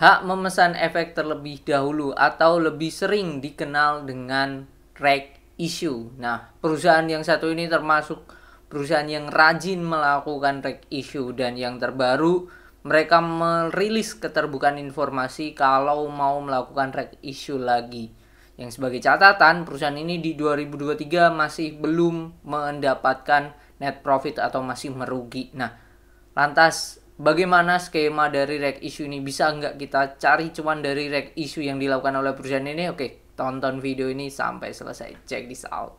hak memesan efek terlebih dahulu atau lebih sering dikenal dengan reg issue. Nah, perusahaan yang satu ini termasuk perusahaan yang rajin melakukan reg issue, dan yang terbaru mereka merilis keterbukaan informasi kalau mau melakukan reg issue lagi. Yang sebagai catatan, perusahaan ini di 2023 masih belum mendapatkan net profit atau masih merugi. Nah, lantas bagaimana skema dari reg issue ini? Bisa nggak kita cari cuan dari reg issue yang dilakukan oleh perusahaan ini? Oke, tonton video ini sampai selesai. Check this out.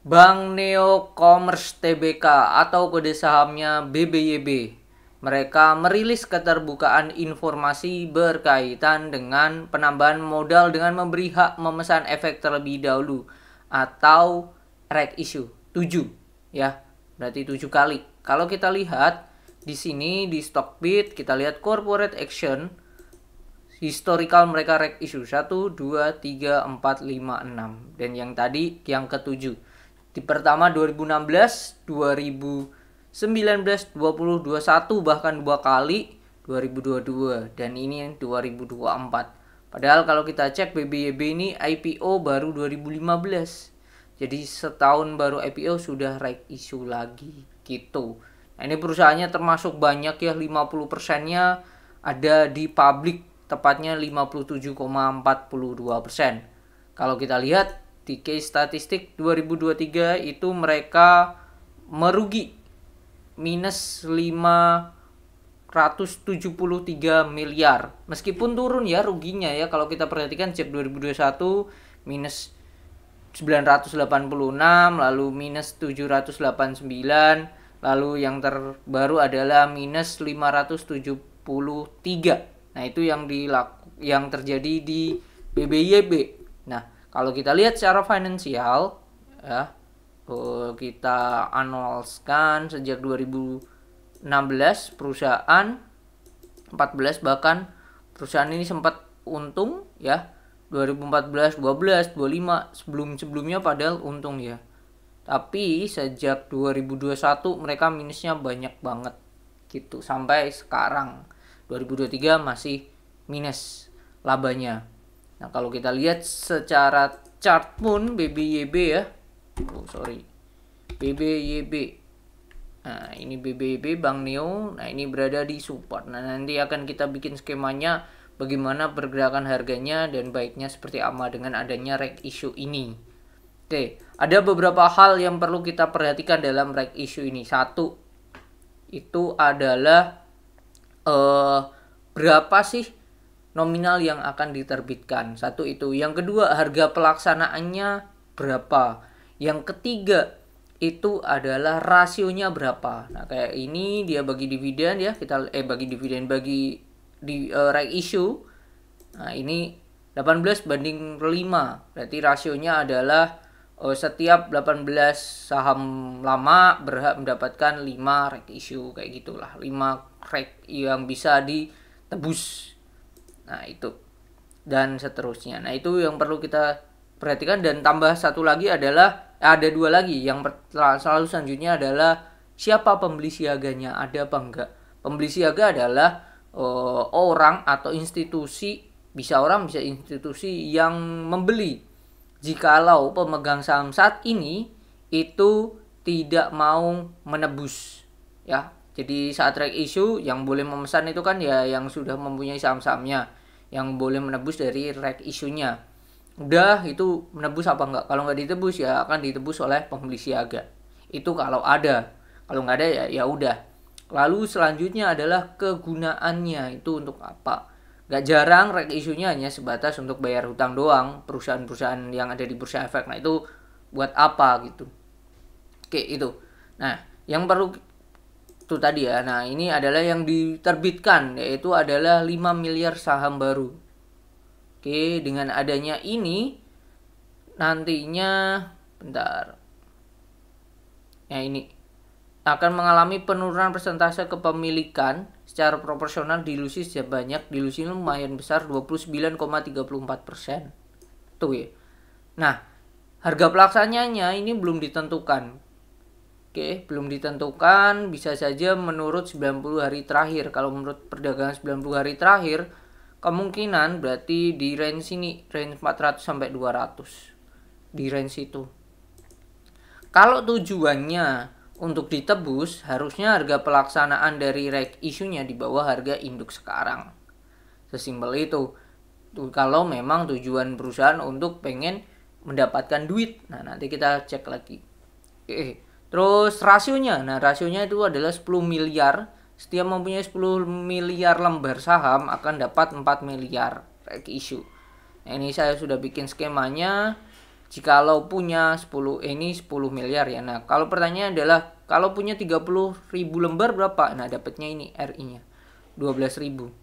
Bank Neo Commerce Tbk atau kode sahamnya BBYB. Mereka merilis keterbukaan informasi berkaitan dengan penambahan modal dengan memberi hak memesan efek terlebih dahulu atau reg issue 7 ya. Berarti 7 kali. Kalau kita lihat di sini di Stockbit, kita lihat corporate action historical mereka reg issue 1 2 3 4 5 6 dan yang tadi yang ketujuh. Di pertama 2016, 2019, 20, 21 bahkan 2 kali 2022 dan ini 2024. Padahal kalau kita cek BBYB ini IPO baru 2015. Jadi setahun baru IPO sudah reg issue lagi gitu. Nah, ini perusahaannya termasuk banyak ya, 50%-nya ada di publik, tepatnya 57,42%. Kalau kita lihat di case statistik 2023 itu mereka merugi minus 573 miliar. Meskipun turun ya ruginya ya, kalau kita perhatikan cek 2021 minus 986, lalu minus 789, lalu yang terbaru adalah minus 573. Nah, itu yang terjadi di BBYB. Nah, kalau kita lihat secara finansial ya, kita analyskan sejak 2016 perusahaan 14 bahkan perusahaan ini sempat untung ya, 2014, 12, 25 sebelumnya padahal untung ya. Tapi sejak 2021 mereka minusnya banyak banget gitu, sampai sekarang 2023 masih minus labanya. Nah, kalau kita lihat secara chart pun BBYB ya. BBYB. Nah, ini BBYB Bank Neo. Nah, ini berada di support. Nah, nanti akan kita bikin skemanya bagaimana pergerakan harganya dan baiknya seperti apa dengan adanya reg issue ini. Oke, ada beberapa hal yang perlu kita perhatikan dalam reg issue ini. Satu, itu adalah berapa sih nominal yang akan diterbitkan. Satu itu. Yang kedua, harga pelaksanaannya berapa. Yang ketiga, itu adalah rasionya berapa. Nah, kayak ini dia bagi dividen ya, kita bagi dividen bagi di reg issue. Nah, ini 18 banding 5. Berarti rasionya adalah setiap 18 saham lama berhak mendapatkan 5 reg issue, kayak gitulah. 5 reg yang bisa ditebus. Nah, itu dan seterusnya. Nah, itu yang perlu kita perhatikan. Dan tambah satu lagi adalah ada dua lagi yang selalu selanjutnya adalah siapa pembeli siaganya, ada apa enggak. Pembeli siaga adalah orang atau institusi, bisa orang bisa institusi yang membeli jikalau pemegang saham saat ini itu tidak mau menebus ya. Jadi saat reg issue yang boleh memesan itu kan ya yang sudah mempunyai saham-sahamnya, yang boleh menebus dari reg issue-nya. Udah, itu menebus apa enggak? Kalau enggak ditebus ya akan ditebus oleh pembeli siaga. Itu kalau ada. Kalau enggak ada ya udah. Lalu selanjutnya adalah kegunaannya, itu untuk apa? Enggak jarang reg issue-nya hanya sebatas untuk bayar hutang doang, perusahaan-perusahaan yang ada di bursa efek. Nah, itu buat apa gitu. Oke, itu. Nah, yang perlu itu tadi ya. Nah, ini adalah yang diterbitkan, yaitu adalah 5 miliar saham baru. Oke, dengan adanya ini nantinya bentar. Ya, ini akan mengalami penurunan persentase kepemilikan secara proporsional dilusi sebanyak, dilusi lumayan besar, 29,34%. Tuh ya. Nah, harga pelaksananya ini belum ditentukan. Oke, belum ditentukan, bisa saja menurut 90 hari terakhir. Kalau menurut perdagangan 90 hari terakhir, kemungkinan berarti di range ini, range 400 sampai 200. Di range itu. Kalau tujuannya untuk ditebus, harusnya harga pelaksanaan dari right issue-nya di bawah harga induk sekarang. Sesimpel itu. Kalau memang tujuan perusahaan untuk pengen mendapatkan duit. Nah, nanti kita cek lagi. Oke. Terus rasionya. Nah, rasionya itu adalah 10 miliar. Setiap mempunyai 10 miliar lembar saham akan dapat 4 miliar right issue. Nah, ini saya sudah bikin skemanya. Jikalau punya 10 ini 10 miliar ya. Nah, kalau pertanyaannya adalah kalau punya 30.000 lembar berapa? Nah, dapatnya ini RI-nya 12.000.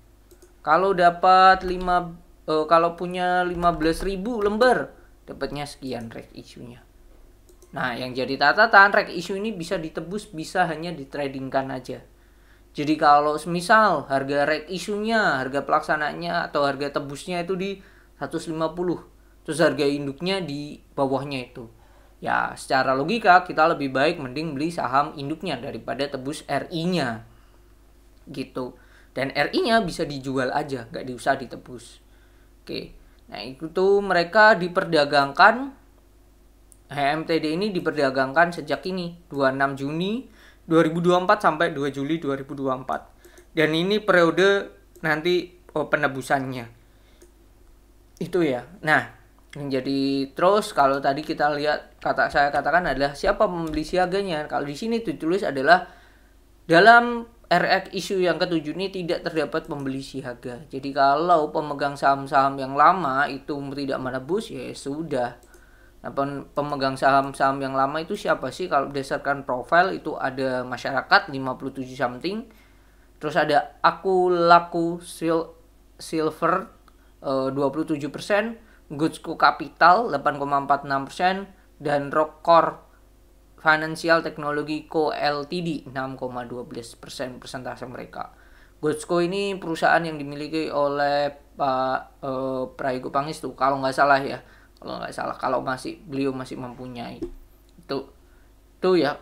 Kalau dapat kalau punya 15.000 lembar, dapatnya sekian right issue-nya. Nah, yang jadi catatan, right issue ini bisa ditebus, bisa hanya ditradingkan aja. Jadi kalau semisal harga right issue-nya, harga pelaksanaannya atau harga tebusnya itu di 150, terus harga induknya di bawahnya itu. Ya, secara logika kita lebih baik mending beli saham induknya daripada tebus RI-nya. Gitu. Dan RI-nya bisa dijual aja, nggak diusah ditebus. Oke. Nah, itu mereka diperdagangkan, HMTD ini diperdagangkan sejak ini 26 Juni 2024 sampai 2 Juli 2024. Dan ini periode nanti penebusannya. Itu ya. Nah, yang jadi terus kalau tadi kita lihat saya katakan adalah siapa pembeli siaganya. Kalau di sini ditulis adalah dalam RX issue yang ke-7 ini tidak terdapat pembeli siaga. Jadi kalau pemegang saham-saham yang lama itu tidak menebus, ya sudah. Nah, pemegang saham-saham yang lama itu siapa sih? Kalau berdasarkan profil itu ada masyarakat 57 something. Terus ada aku laku silver 27%, Goodsco Capital 8,46% dan Rockcore Financial Technology Co Ltd 6,12% persentase mereka. Goodsco ini perusahaan yang dimiliki oleh Pak Prayogo Pangestu kalau nggak salah ya. Kalau beliau masih mempunyai itu ya.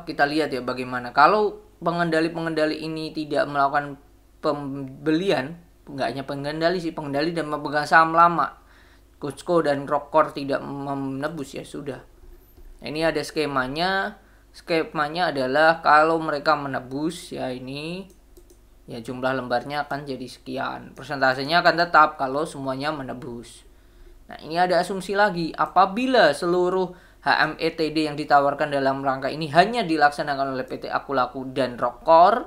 Kita lihat ya bagaimana kalau pengendali ini tidak melakukan pembelian, nggak hanya pengendali dan pemegang saham lama, Goodsco dan Rockcore tidak menebus, ya sudah. Nah, ini ada skemanya. Skemanya adalah kalau mereka menebus ya ini ya jumlah lembarnya akan jadi sekian. Persentasenya akan tetap kalau semuanya menebus. Nah, ini ada asumsi lagi. Apabila seluruh HMETD yang ditawarkan dalam rangka ini hanya dilaksanakan oleh PT Akulaku dan Rockcore,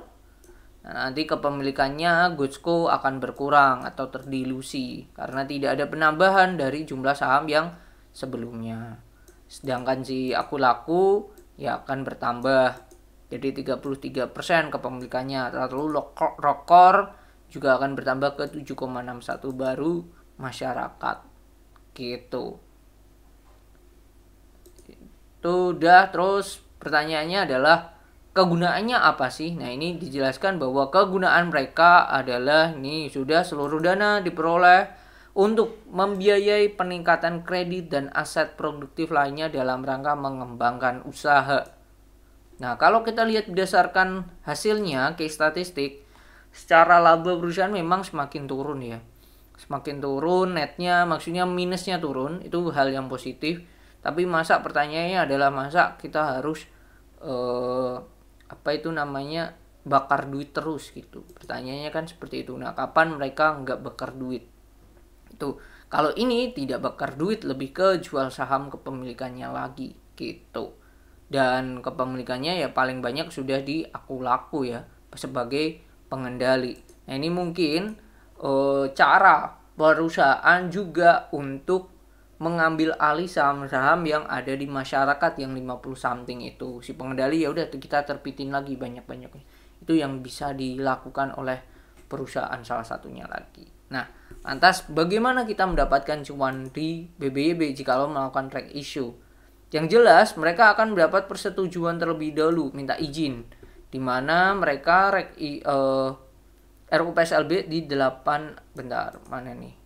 nah, nanti kepemilikannya Goodsco akan berkurang atau terdilusi karena tidak ada penambahan dari jumlah saham yang sebelumnya. Sedangkan si Akulaku ya akan bertambah jadi 33% kepemilikannya. Lalu Rockcore juga akan bertambah ke 7,61 baru masyarakat. Gitu. Itu udah. Terus pertanyaannya adalah kegunaannya apa sih? Nah, ini dijelaskan bahwa kegunaan mereka adalah ini sudah seluruh dana diperoleh untuk membiayai peningkatan kredit dan aset produktif lainnya dalam rangka mengembangkan usaha. Nah, kalau kita lihat berdasarkan hasilnya, case statistik, secara laba perusahaan memang semakin turun ya. Semakin turun, netnya maksudnya minusnya turun, itu hal yang positif. Tapi masa pertanyaannya adalah masa kita harus bakar duit terus gitu. Pertanyaannya kan seperti itu. Nah, kapan mereka nggak bakar duit? Itu kalau ini tidak bakar duit, lebih ke jual saham kepemilikannya lagi gitu. Dan kepemilikannya ya paling banyak sudah di Akulaku ya sebagai pengendali. Nah, ini mungkin cara perusahaan juga untuk mengambil alih saham-saham yang ada di masyarakat yang 50 something itu. Si pengendali ya udah kita terbitin lagi banyak-banyaknya. Itu yang bisa dilakukan oleh perusahaan salah satunya lagi. Nah, lantas bagaimana kita mendapatkan cuan di BBYB jika lo melakukan right issue? Yang jelas mereka akan mendapat persetujuan terlebih dahulu, minta izin, di mana mereka RUPSLB di 8 bentar mana nih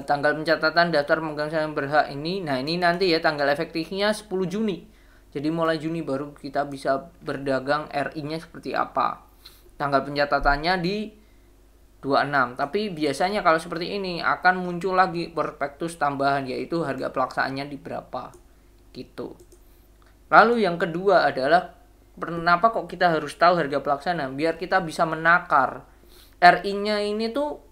tanggal pencatatan daftar pemegang saham berhak ini. Nah, ini nanti ya tanggal efektifnya 10 Juni. Jadi mulai Juni baru kita bisa berdagang RI-nya seperti apa. Tanggal pencatatannya di 26. Tapi biasanya kalau seperti ini akan muncul lagi prospektus tambahan, yaitu harga pelaksanaannya di berapa gitu. Lalu yang kedua adalah kenapa kok kita harus tahu harga pelaksana? Biar kita bisa menakar RI-nya ini tuh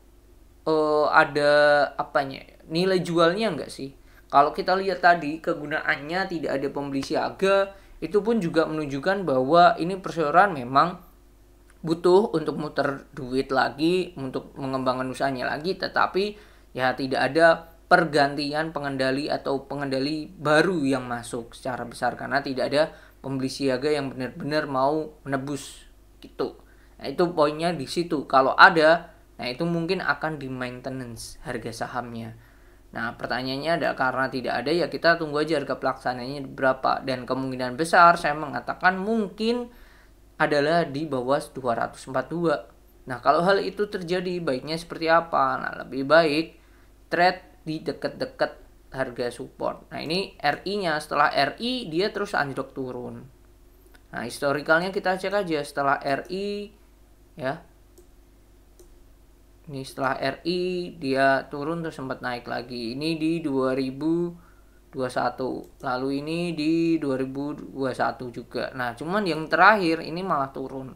ada apanya, nilai jualnya enggak sih. Kalau kita lihat tadi kegunaannya tidak ada pembeli siaga, itu pun juga menunjukkan bahwa ini perseroan memang butuh untuk muter duit lagi, untuk mengembangkan usahanya lagi, tetapi ya tidak ada pergantian pengendali atau pengendali baru yang masuk secara besar karena tidak ada pembeli siaga yang benar-benar mau menebus gitu. Nah, itu poinnya di situ. Kalau ada, nah itu mungkin akan di maintenance harga sahamnya. Nah, pertanyaannya ada karena tidak ada ya kita tunggu aja harga pelaksananya berapa, dan kemungkinan besar saya mengatakan mungkin adalah di bawah 242. Nah, kalau hal itu terjadi baiknya seperti apa? Nah, lebih baik trade di dekat-dekat harga support. Nah, ini RI-nya, setelah RI dia terus anjlok turun. Nah, historikalnya kita cek aja setelah RI ya. Ini setelah RI dia turun terus sempat naik lagi. Ini di 2021. Lalu ini di 2021 juga. Nah, cuman yang terakhir ini malah turun.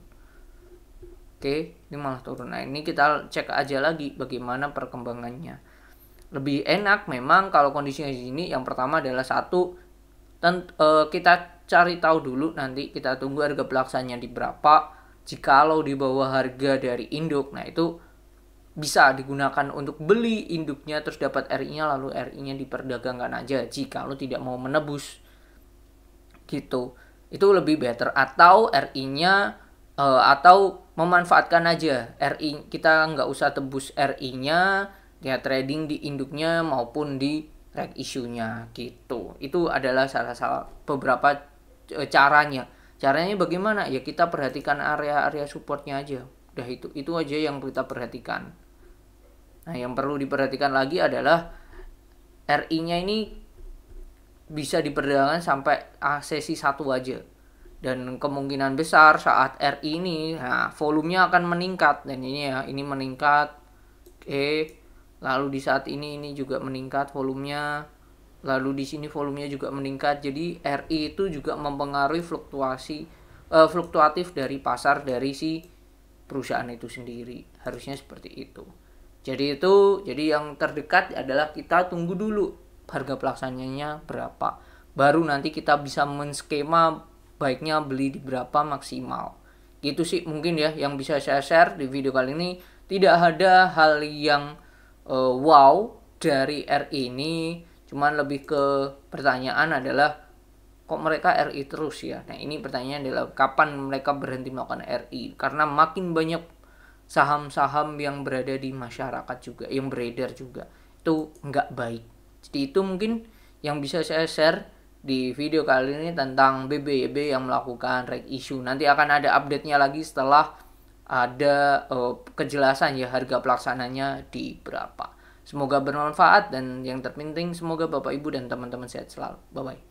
Oke, ini malah turun. Nah, ini kita cek aja lagi bagaimana perkembangannya. Lebih enak memang kalau kondisinya di sini. Yang pertama adalah satu, kita cari tahu dulu, nanti kita tunggu harga pelaksananya di berapa. Jikalau di bawah harga dari induk, nah itu bisa digunakan untuk beli induknya terus dapat RI-nya, lalu RI-nya diperdagangkan aja jika lo tidak mau menebus gitu. Itu lebih better. Atau RI-nya atau memanfaatkan aja RI, kita nggak usah tebus RI-nya ya, trading di induknya maupun di reg issue-nya gitu. Itu adalah salah beberapa caranya. Caranya bagaimana? Ya kita perhatikan area-area supportnya aja. Udah, itu aja yang kita perhatikan. Nah, yang perlu diperhatikan lagi adalah RI-nya ini bisa diperdagangkan sampai sesi 1 aja. Dan kemungkinan besar saat RI ini, nah, volumenya akan meningkat. Dan ini ya, ini meningkat. Oke. Lalu di saat ini juga meningkat volumenya. Lalu di sini volumenya juga meningkat. Jadi RI itu juga mempengaruhi fluktuatif dari pasar dari si perusahaan itu sendiri. Harusnya seperti itu. Jadi yang terdekat adalah kita tunggu dulu harga pelaksananya berapa. Baru nanti kita bisa men-skema baiknya beli di berapa maksimal. Gitu sih mungkin ya yang bisa saya share di video kali ini. Tidak ada hal yang wow dari RI ini. Cuman lebih ke pertanyaan adalah kok mereka RI terus ya. Nah, ini pertanyaannya adalah kapan mereka berhenti melakukan RI. Karena makin banyak saham-saham yang berada di masyarakat juga, yang beredar juga, itu nggak baik. Jadi itu mungkin yang bisa saya share di video kali ini tentang BBYB yang melakukan reg issue. Nanti akan ada update-nya lagi setelah ada kejelasan ya harga pelaksananya di berapa. Semoga bermanfaat dan yang terpenting semoga Bapak Ibu dan teman-teman sehat selalu. Bye bye.